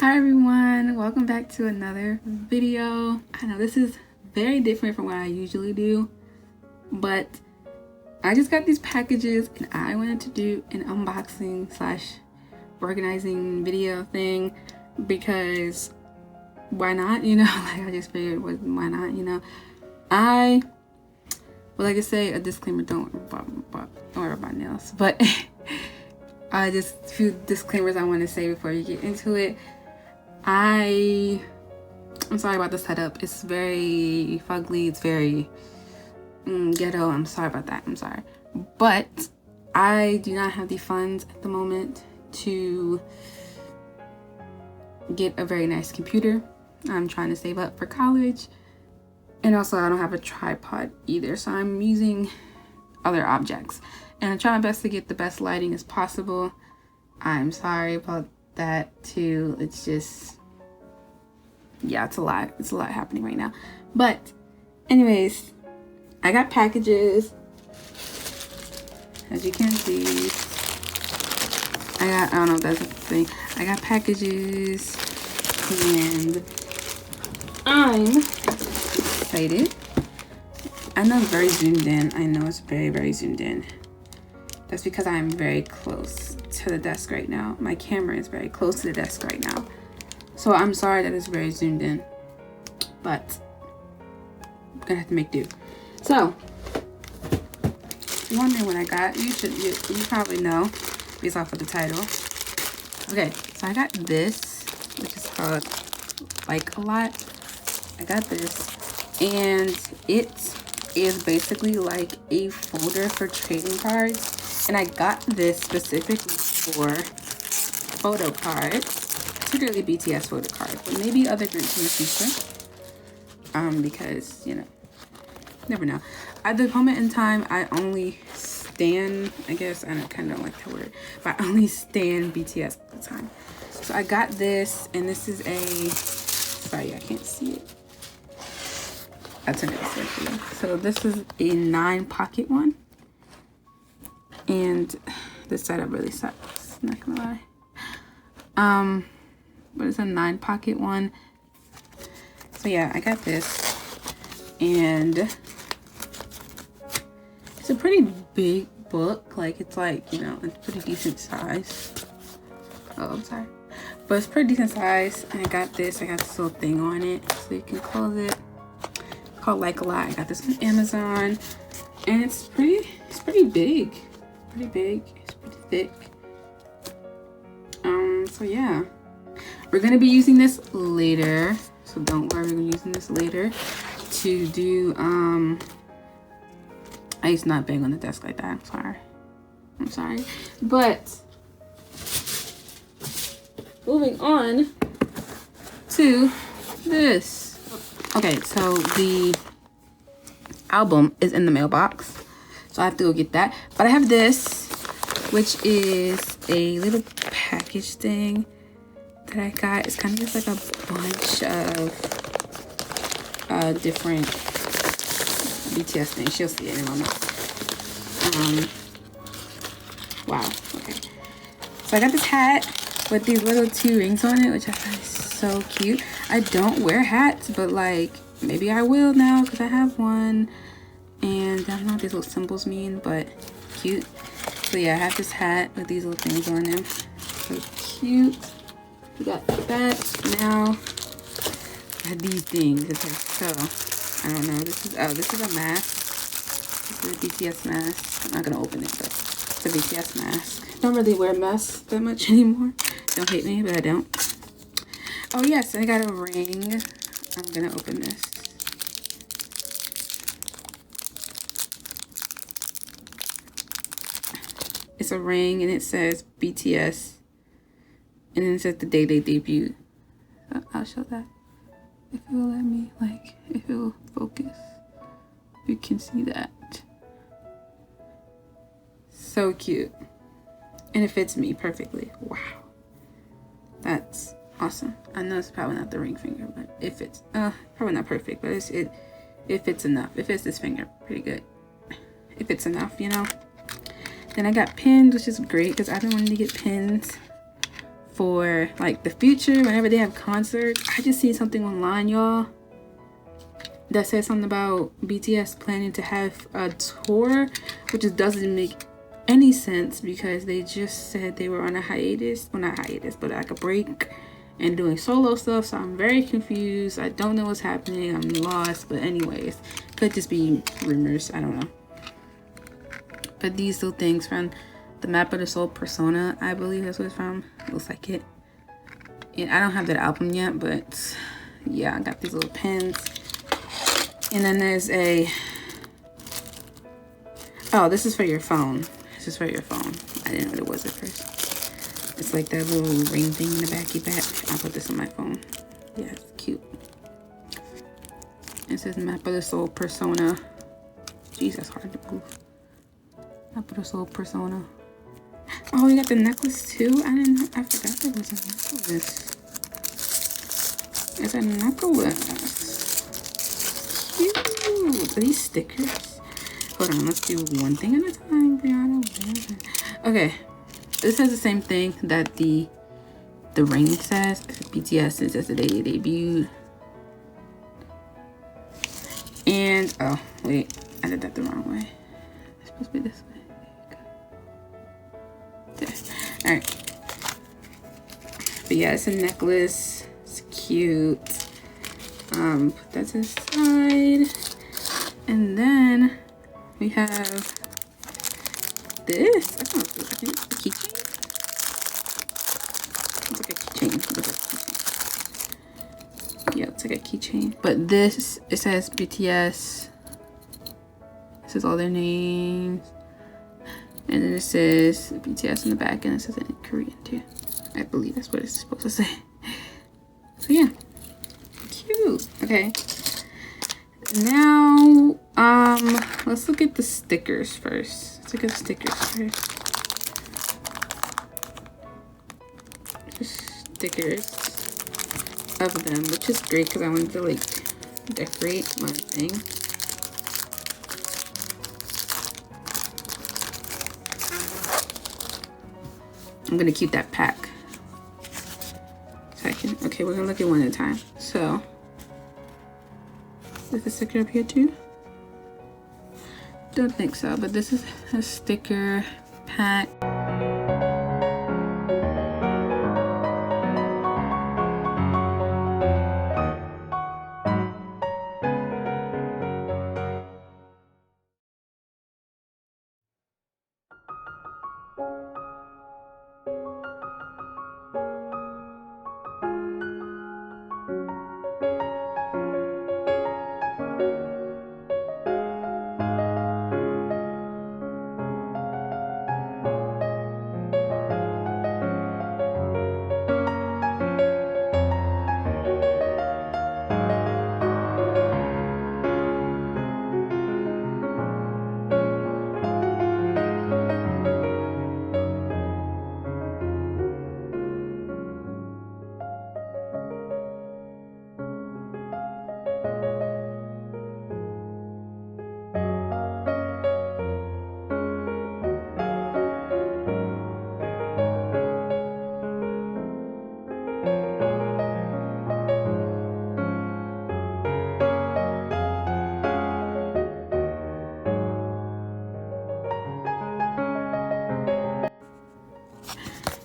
Hi everyone, welcome back to another video. I know this is very different from what I usually do, but I just got these packages and I wanted to do an unboxing slash organizing video thing because why not, you know? Like I just figured, why not, you know? I would like to say a disclaimer, don't worry about nails, but just a few disclaimers I want to say before you get into it. I'm sorry about the setup. It's very fugly. It's very ghetto. I'm sorry about that. I'm sorry. But I do not have the funds at the moment to get a very nice computer. I'm trying to save up for college. And also I don't have a tripod either. So I'm using other objects. And I'm trying my best to get the best lighting as possible. I'm sorry about that too. It's just, yeah, it's a lot happening right now. But anyways, I got packages, as you can see. I don't know if that's a thing. I got packages and I'm excited. I know it's very zoomed in. I know it's very zoomed in. That's because I'm very close to the desk right now. My camera is very close to the desk right now. So I'm sorry that it's very zoomed in, but I'm gonna have to make do. So, if you're wondering what I got, you probably know based off of the title. Okay, so I got this, which is called Likealot. I got this, and it is basically like a folder for trading cards. And I got this specifically for Photocard, particularly BTS Photocard, but maybe other groups in the future. Because, you know, never know. At the moment in time, I only stan, I guess, I kind of don't like that word, but I only stan BTS at the time. So I got this, and this is a, sorry, I can't see it. I'll turn it this way for you. So this is a 9-pocket one. And this setup really sucks, not gonna lie. But it's a 9-pocket one. So yeah, I got this. And it's a pretty big book. Like, it's like, you know, it's pretty decent size. Oh, I'm sorry. But it's pretty decent size. And I got this. I got this little thing on it, so you can close it. It's called Likealot. I got this on Amazon. And it's pretty big. Pretty big. It's pretty thick. So yeah, we're gonna be using this later, so don't worry, we're gonna be using this later to do I used to not bang on the desk like that. I'm sorry, but moving on to this. Okay, so the album is in the mailbox, so I have to go get that. But I have this, which is a little package thing that I got. It's kind of just like a bunch of different BTS things. She'll see it in a moment. Wow. Okay. So I got this hat with these little 2 rings on it, which I thought is so cute. I don't wear hats, but like maybe I will now because I have one. And I don't know what these little symbols mean, but cute. So yeah, I have this hat with these little things on them. So cute. We got that. Now I have these things. Okay, so I don't know. This is a mask. This is a BTS mask. I'm not gonna open it, but it's a BTS mask. Don't really wear masks that much anymore. Don't hate me, but I don't. Oh yes, I got a ring. I'm gonna open this. It's a ring, and it says BTS, and then it says the day they debuted. I'll show that if it will let me, like, if it will focus. You can see that. So cute, and it fits me perfectly. Wow, that's awesome. I know it's probably not the ring finger, but it fits. Probably not perfect, but it fits enough. It fits this finger pretty good. It fits enough, you know. Then I got pins, which is great because I've been wanting to get pins for like the future, whenever they have concerts. I just seen something online, y'all, that says something about BTS planning to have a tour, which just doesn't make any sense because they just said they were on a hiatus. Well, not hiatus, but like a break and doing solo stuff. So I'm very confused. I don't know what's happening. I'm lost. But anyways, could just be rumors. I don't know. But these little things from the Map of the Soul Persona, I believe that's what it's from. Looks like it. And I don't have that album yet, but yeah, I got these little pins. And then there's a, oh, this is for your phone. This is for your phone. I didn't know what it was at first. It's like that little ring thing in the backy back. I'll put this on my phone. Yeah, it's cute. It says Map of the Soul Persona. Jeez, that's hard to move. Map of the Soul Persona. Oh, you got the necklace too? I forgot there was a necklace. It's a necklace. Cute. Are these stickers? Hold on, let's do one thing at a time, Brianna. Okay, this says the same thing that the ring says. BTS since that's the day they debuted. And oh wait, I did that the wrong way. It's supposed to be this way. There you go. There. All right. But yeah, it's a necklace. It's cute. Put that to the side. And then we have this. I don't know if it's a keychain. It's like a keychain. Yeah, it's like a keychain. But this, it says BTS. This is all their names. And then it says BTS in the back, and it says it in Korean too. I believe that's what it's supposed to say. So yeah, cute. Okay. Now, let's look at the stickers first. Let's look at the stickers first. Just stickers of them, which is great because I wanted to like decorate my thing. I'm gonna keep that pack. Okay, we're gonna look at one at a time. So, is the sticker up here too? Don't think so, but this is a sticker pack.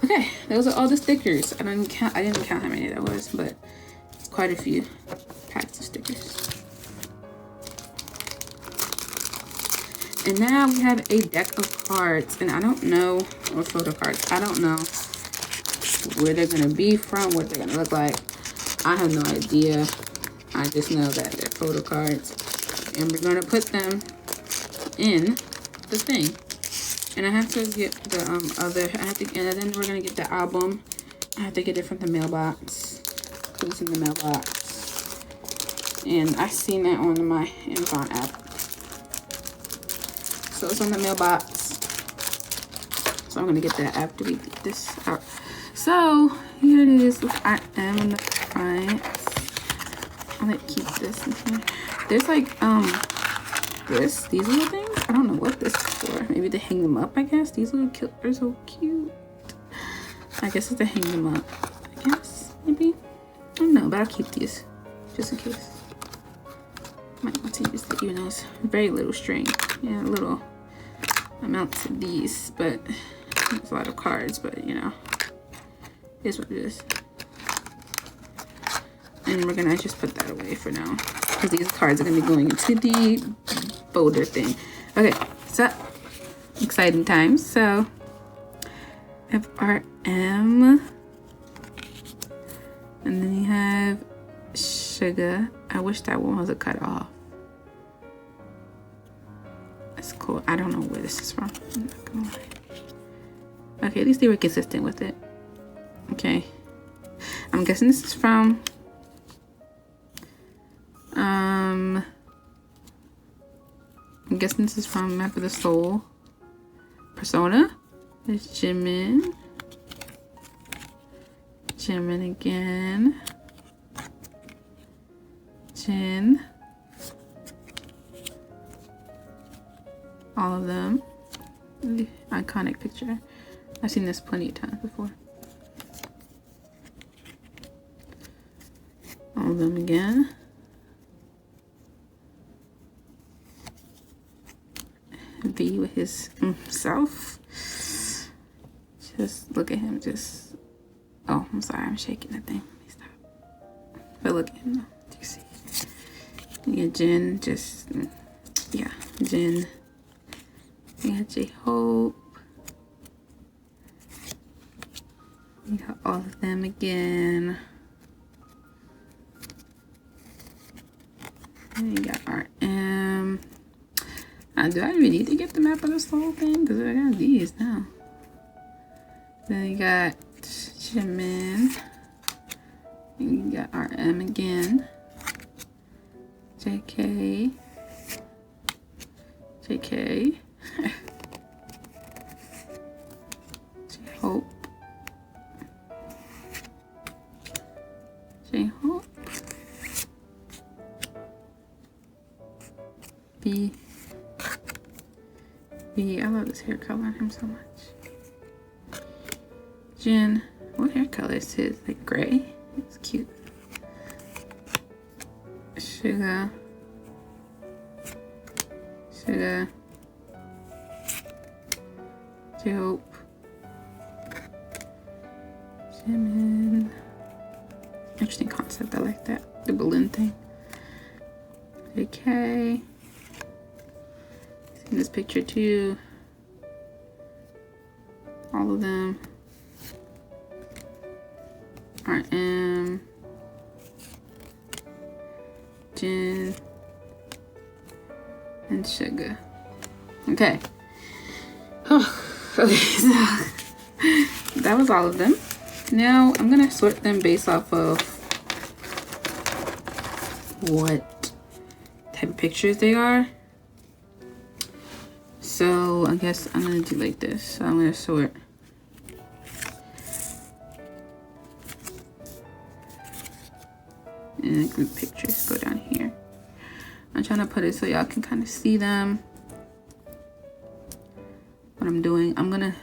Okay, those are all the stickers. I didn't count how many that was, but it's quite a few packs of stickers. And now we have a deck of cards, and I don't know, or photo cards. I don't know where they're gonna be from, what they're gonna look like. I have no idea. I just know that they're photo cards, and we're gonna put them in the thing. And I have to get the and then we're gonna get the album. I have to get it from the mailbox. Put this in the mailbox. And I seen that on my Amazon app. So it's on the mailbox. So I'm gonna get that after we get this out. So here it is. Look, I am in the front. I'm gonna keep this in here. There's like these little things. I don't know what this is for. Maybe to hang them up, I guess. These little killers are so cute. I guess it's to hang them up. I guess, maybe. I don't know, but I'll keep these just in case. Might want to use it, even though it's very little string. Yeah, a little amount to these, but it's a lot of cards, but you know, here's what it is. And we're gonna just put that away for now, because these cards are gonna be going into the folder thing. Okay, so exciting times. So FRM, and then you have Sugar. I wish that one was a cut off. That's cool. I don't know where this is from. I'm not gonna lie. Okay, at least they were consistent with it. Okay, I'm guessing this is from I'm guessing this is from Map of the Soul. Persona. There's Jimin. Jimin again. Jin. All of them. Iconic picture. I've seen this plenty of times before. All of them again. V with his self. Just look at him. Just. Oh, I'm sorry. I'm shaking that thing. Let me stop. But look at him. Do you see? Yeah, Jin. Just. Yeah, Jin. We got J-Hope. We got all of them again. And we got RM. Do I even need to get the Map of the Soul thing? Because I got these now. Then you got Jimin. And you got RM again. JK. JK. J-Hope. J-Hope. B. I love this hair color on him so much. Jin. What hair color is his? Like gray? It's cute. Sugar. Sugar. J-Hope. Jimin. Interesting concept. I like that. The balloon thing. JK. In this picture too. All of them. RM. Jin. And Sugar. Okay. Oh, okay, so that was all of them. Now I'm gonna sort them based off of what type of pictures they are. So I guess I'm gonna do like this. So I'm gonna sort and group pictures go down here. I'm trying to put it so y'all can kind of see them. What I'm doing, I'm gonna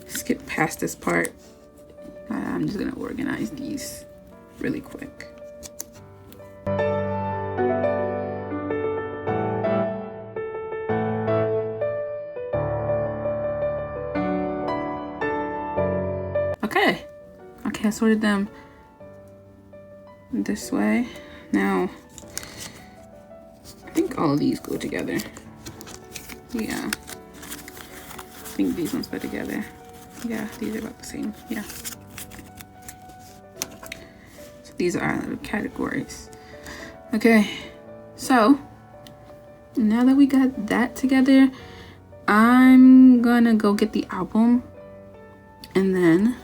skip past this part. I'm just gonna organize these really quick. Okay, I sorted them this way. Now, I think all of these go together. Yeah. I think these ones go together. Yeah, these are about the same. Yeah. So these are our little categories. Okay, so now that we got that together, I'm gonna go get the album and then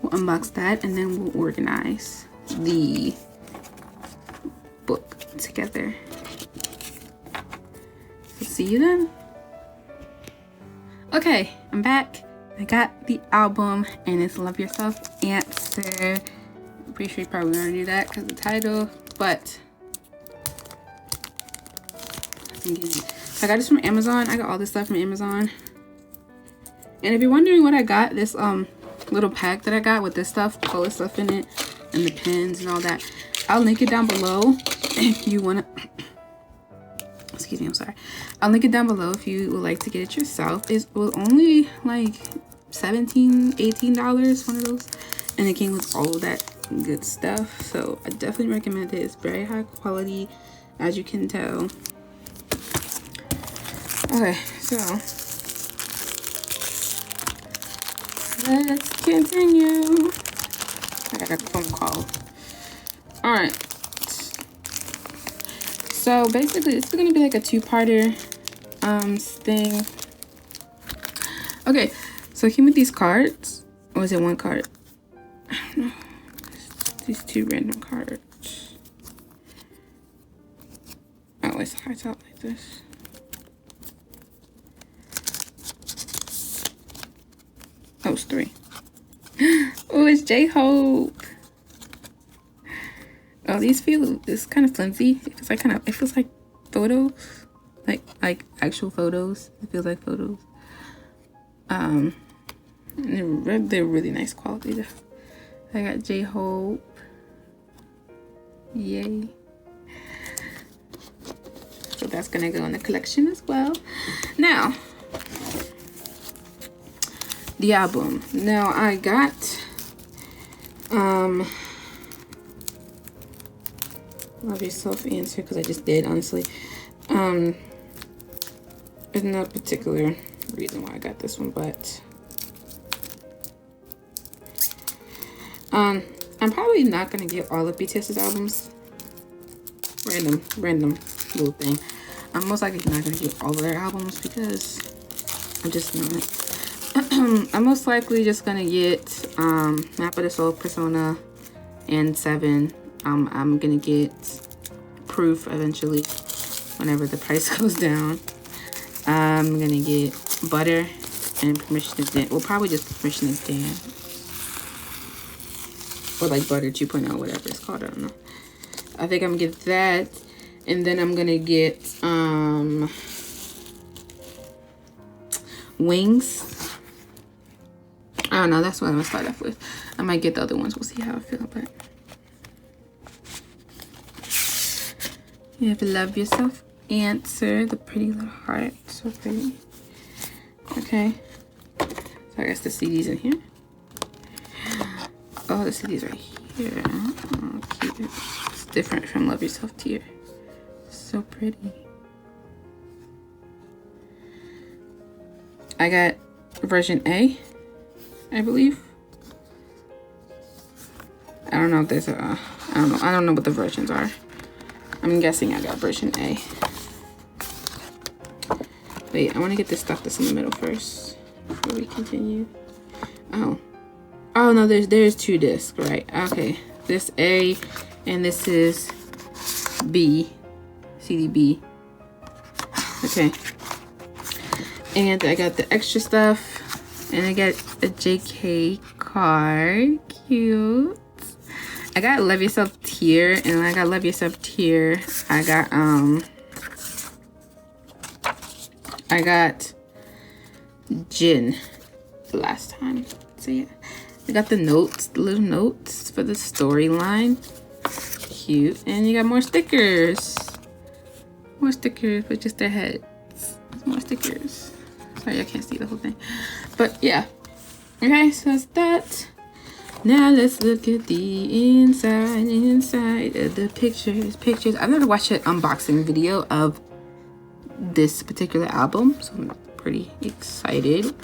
we'll unbox that and then we'll organize the book together. So see you then. Okay, I'm back. I got the album and it's Love Yourself Answer. I'm pretty sure you probably already knew that because of the title, but I got this from Amazon. I got all this stuff from Amazon. And if you're wondering what I got, this little pack that I got with this stuff, all this stuff in it, and the pins and all that, I'll link it down below if you want to. Excuse me, I'm sorry. I'll link it down below if you would like to get it yourself. It was only like $17-18, one of those, and it came with all of that good stuff. So I definitely recommend it. It's very high quality, as you can tell. Okay, so let's continue. I got a phone call. All right. So basically, it's gonna be like a two-parter thing. Okay, so came with these cards. Or was it one card? I don't know. These two random cards. Oh, it's cards out like this. Oh, it's three. Oh, it's J-Hope. Oh, these feel, it's kind of flimsy. It feels like it feels like photos, like actual photos. It feels like photos. And they're really nice quality. I got J-Hope. Yay. So that's gonna go in the collection as well. Now, the album. Now I got Love Yourself answer because I just did, honestly. There's no particular reason why I got this one, but I'm probably not gonna get all of BTS's albums. Random little thing. I'm most likely not gonna get all of their albums because I'm just not. I'm most likely just gonna get Map of the Soul, Persona, and 7. I'm gonna get Proof eventually whenever the price goes down. I'm gonna get Butter and Permission to Dance. Well, probably just Permission to Dance. Or like Butter 2.0, whatever it's called, I don't know. I think I'm gonna get that. And then I'm gonna get Wings. I don't know, that's what I'm gonna start off with. I might get the other ones, we'll see how I feel, but you have Love Yourself answer, the pretty little heart, so pretty. Okay, so I guess the CD's in here. Oh, the CD's right here. Oh, cute. It's different from Love Yourself tier. So pretty. I got version A, I believe. I don't know if there's a, I don't know what the versions are. I'm guessing I got version A. Wait, I want to get this stuff that's in the middle first before we continue. Oh no, there's 2 discs, right? Okay, this A and this is B, CD B. Okay, and I got the extra stuff, and I got a JK card, cute. I got Love Yourself tier, and I got Love Yourself tier. I got Jin the last time. So yeah, I got the notes, the little notes for the storyline. Cute. And you got more stickers. More stickers, but just their heads. More stickers. Sorry, I can't see the whole thing. But yeah. Okay, so that's that. Now let's look at the inside of the pictures. I've never watched an unboxing video of this particular album, so I'm pretty excited.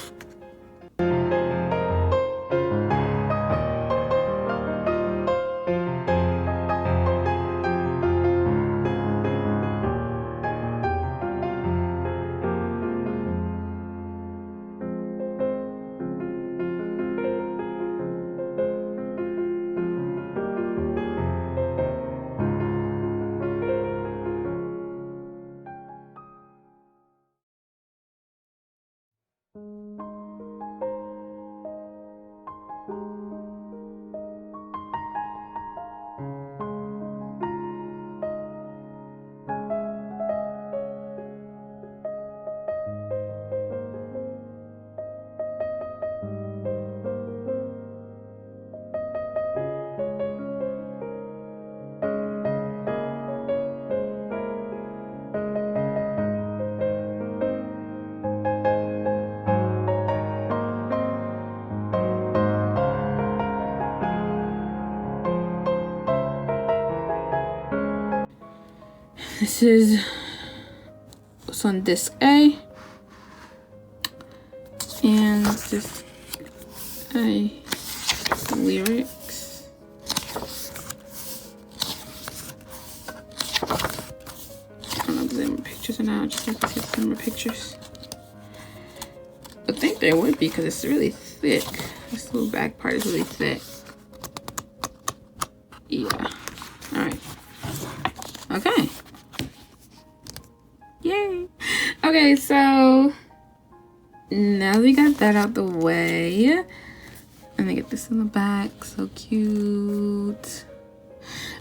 This is what's on disc A, and just lyrics. I don't know if there's any more pictures or not. Just like to see if there's more pictures. I think there would be because it's really thick. This little back part is really thick. Yeah. All right. Okay. Yay. Okay, so now that we got that out the way, let me get this in the back. So cute.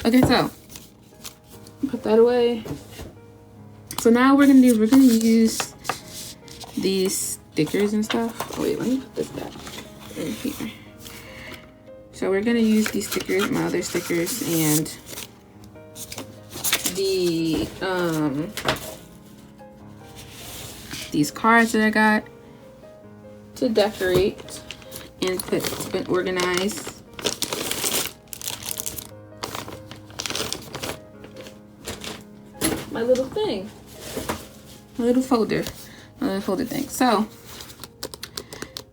Okay, so put that away. So now we're gonna use these stickers and stuff. Oh wait, let me put this back in here. So we're gonna use these stickers, my other stickers, and the these cards that I got to decorate and put and organize. My little thing, my little folder thing. So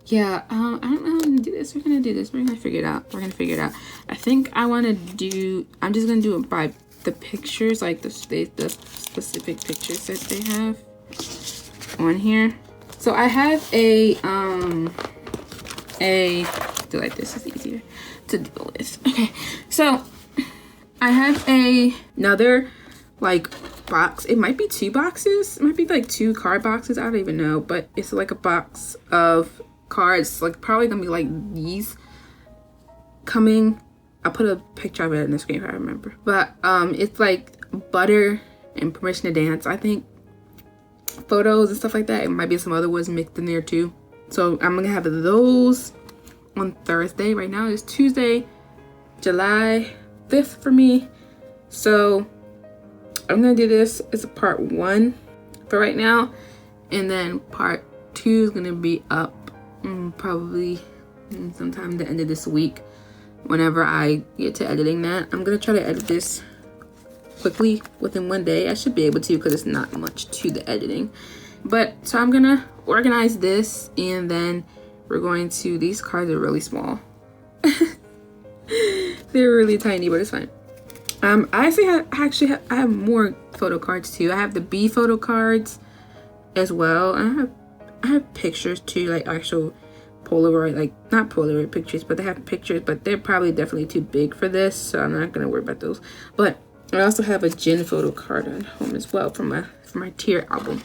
yeah, I don't know how to do this. We're gonna do this. We're gonna figure it out. I think I want to do. I'm just gonna do it by the pictures, like the specific pictures that they have on here. So I have a do like this is easier to deal with. Okay, so I have another like box. It might be 2 boxes. It might be like 2 card boxes. I don't even know, but it's like a box of cards, like probably gonna be like these coming. I'll put a picture of it in the screen if I remember, but it's like Butter and Permission to Dance, I think, photos and stuff like that. It might be some other ones mixed in there too. So I'm gonna have those on Thursday. Right now is Tuesday, July 5th for me, so I'm gonna do this as a part 1 for right now, and then part 2 is gonna be up probably sometime the end of this week whenever I get to editing that. I'm gonna try to edit this quickly within 1 day. I should be able to because it's not much to the editing. But so I'm gonna organize this, and then we're going to, these cards are really small. They're really tiny, but it's fine. I have more photo cards too. I have the B photo cards as well. I have pictures too, like actual Polaroid, like not Polaroid pictures, but they have pictures, but they're probably definitely too big for this, so I'm not gonna worry about those. But I also have a Jin photo card at home as well from my Tear album.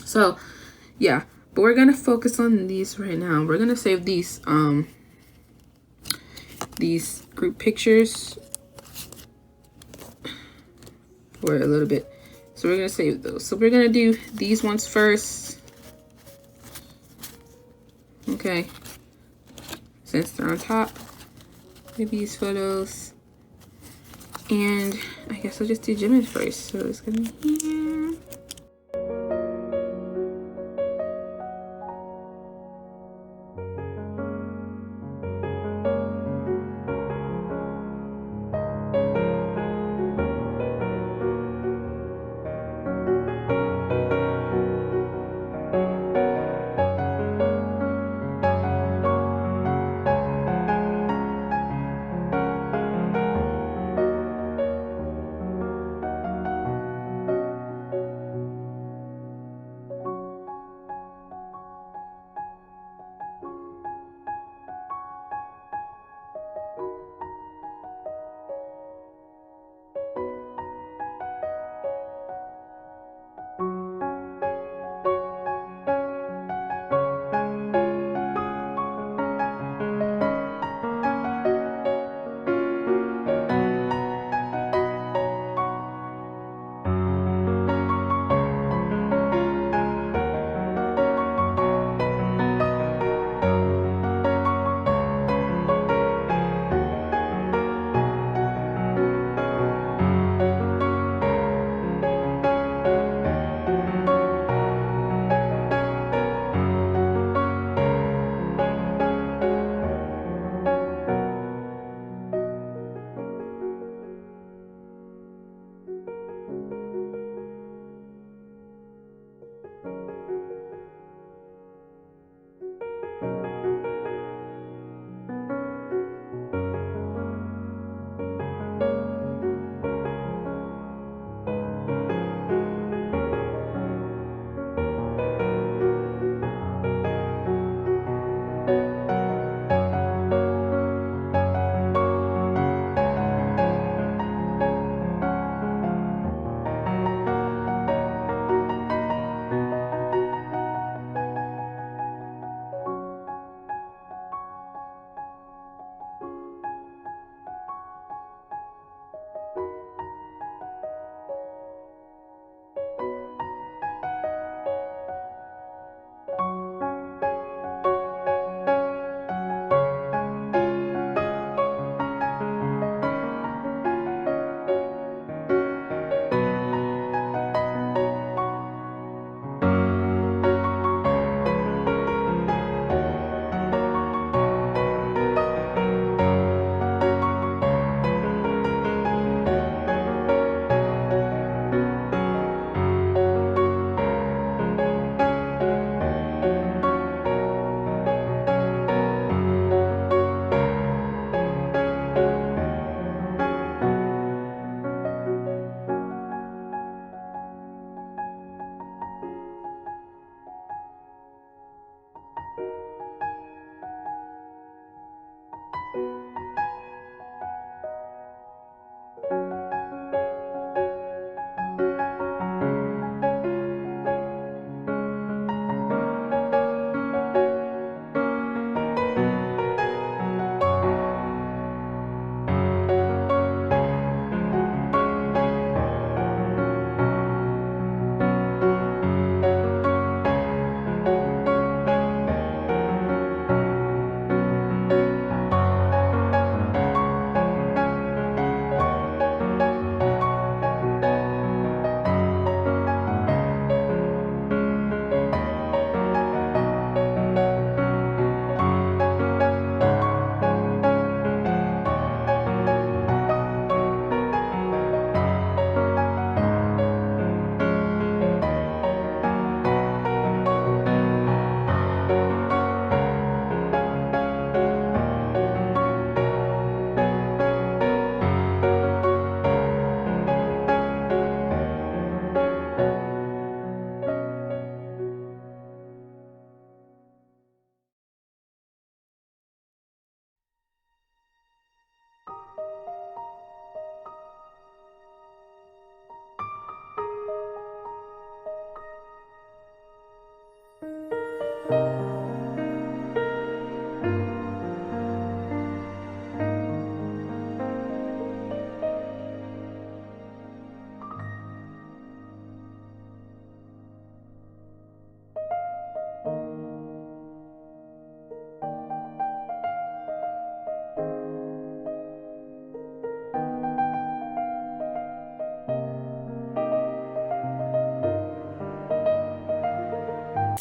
So yeah, but we're gonna focus on these right now. We're gonna save these group pictures for a little bit. So we're gonna save those. So we're gonna do these ones first. Okay, since they're on top, maybe these photos, and I guess I'll just do Jimin first. So it's gonna be here.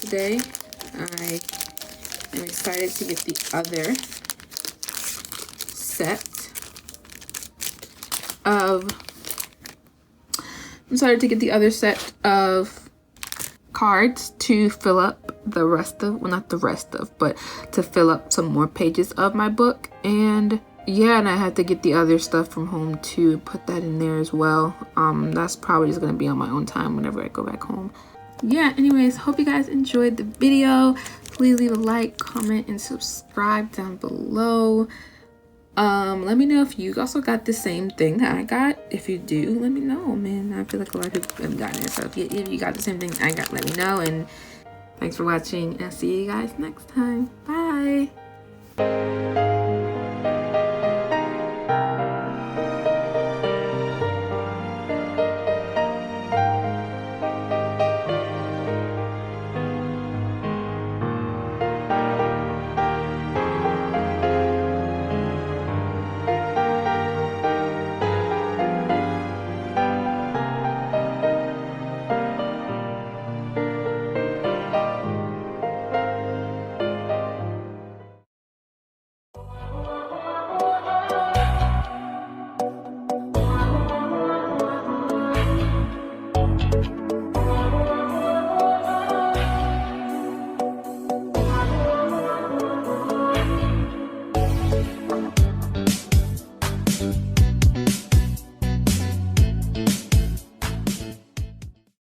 today. I am excited to get the other set of cards to fill up the rest of, well, not the rest of, but to fill up some more pages of my book. And yeah, and I had to get the other stuff from home to put that in there as well. That's probably just gonna be on my own time whenever I go back home. Yeah, anyways, hope you guys enjoyed the video. Please leave a like, comment, and subscribe down below. Let me know if you also got the same thing that I got. If you do, let me know, man. I feel like a lot of people haven't gotten it. So if you got the same thing I got, let me know. And thanks for watching. I'll see you guys next time. Bye.